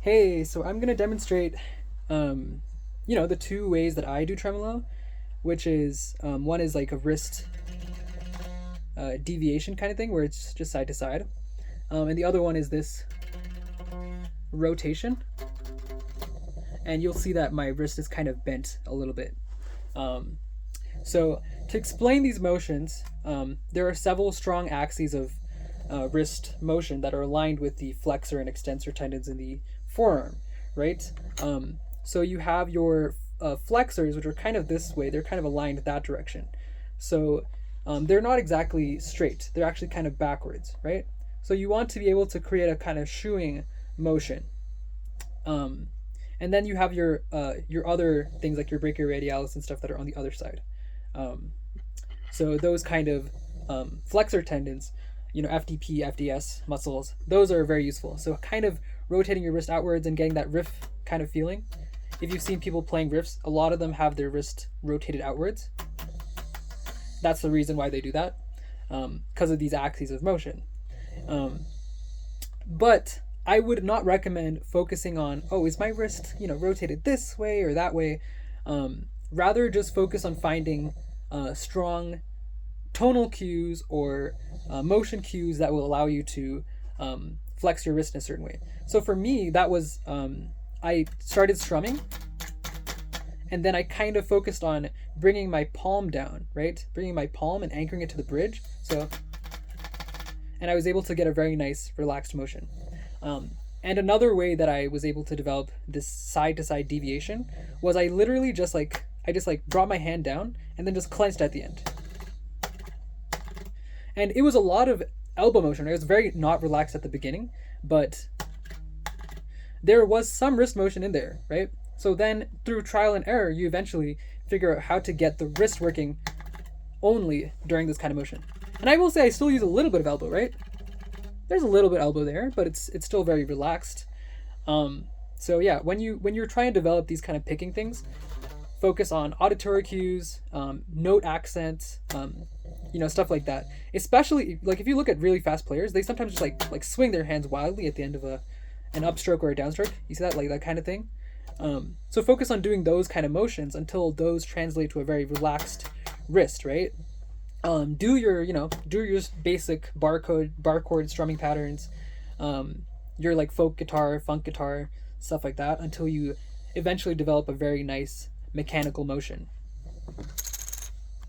Hey, so I'm gonna demonstrate, the two ways that I do tremolo, which is one is like a wrist deviation kind of thing where it's just side to side, and the other one is this rotation, and you'll see that my wrist is kind of bent a little bit. Um, so to explain these motions, there are several strong axes of wrist motion that are aligned with the flexor and extensor tendons in the forearm, right? So you have your flexors, which are kind of this way, they're kind of aligned that direction. So they're not exactly straight, they're actually kind of backwards, right? So you want to be able to create a kind of shoeing motion. Um, and then you have your other things like your brachioradialis and stuff that are on the other side. Um, so those kind of flexor tendons, FDP, FDS muscles, those are very useful. So kind of rotating your wrist outwards and getting that riff kind of feeling. If you've seen people playing riffs, a lot of them have their wrist rotated outwards. That's the reason why they do that, because of these axes of motion. Um, but I would not recommend focusing on, oh, is my wrist, rotated this way or that way. Rather, just focus on finding strong tonal cues or motion cues that will allow you to flex your wrist in a certain way. So for me, that was I started strumming, and then I kind of focused on bringing my palm down, right? Bringing my palm and anchoring it to the bridge. And I was able to get a very nice relaxed motion. And another way that I was able to develop this side to side deviation was I literally just brought my hand down and then just clenched at the end. And it was a lot of elbow motion. I was very not relaxed at the beginning, but there was some wrist motion in there, right? So then through trial and error, you eventually figure out how to get the wrist working only during this kind of motion. And I will say I still use a little bit of elbow, right? There's a little bit elbow there, but it's still very relaxed. So yeah, when you're trying to develop these kind of picking things, focus on auditory cues, note accents, stuff like that. Especially like if you look at really fast players, they sometimes just like swing their hands wildly at the end of an upstroke or a downstroke. You see that, like that kind of thing. So focus on doing those kind of motions until those translate to a very relaxed wrist, right? Do your basic bar chord strumming patterns, your like folk guitar, funk guitar, stuff like that, until you eventually develop a very nice mechanical motion.